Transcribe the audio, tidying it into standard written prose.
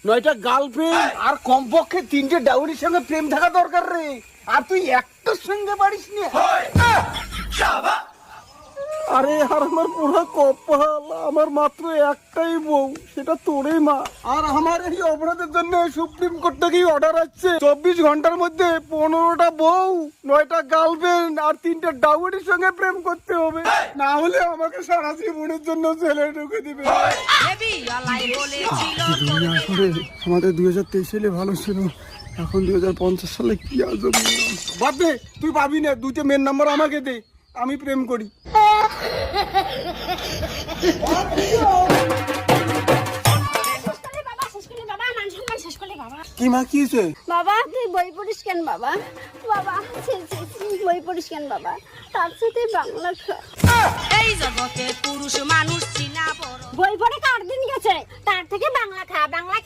নয়টা গার্লফ্রেন্ড আর কমপক্ষে 3টে ডাউরির সঙ্গে প্রেম থাকা দরকার রে। আর তুই একটার সঙ্গে পারিস না। আরে আর আমার পুরো কপাল, আমার মাত্র একটাই বউ, সেটা তোরই মা। আর আমার এই অপরাধের জন্য সুপ্রিম কোর্ট থেকে অর্ডার আসছে 24 ঘন্টার মধ্যে 15টা বউ, 9টা গার্লফ্রেন্ড আর 3টে ডাউরির সঙ্গে প্রেম করতে হবে, না হলে আমাকে সারা জীবনের জন্য জেলে ঢুকে দিবে। আমাদের 2023 সালে ভালো ছিল, এখন 2050 সালে কি আজব। বাদ দে, তুই পাবি না। 2টে মেন নাম্বার আমাকে দে, আমি প্রেম করি। কি মা কি হয়েছে? বাবা তুই বই পড়িস কেন বাবা? বাবা বই পড়িস কেন বাবা? তার সাথে বাংলা এই জগতে পুরুষ মানুষ চিনা বড়। বই পড়ে কার দিন গেছে, তার থেকে বাংলা খা। বাংলা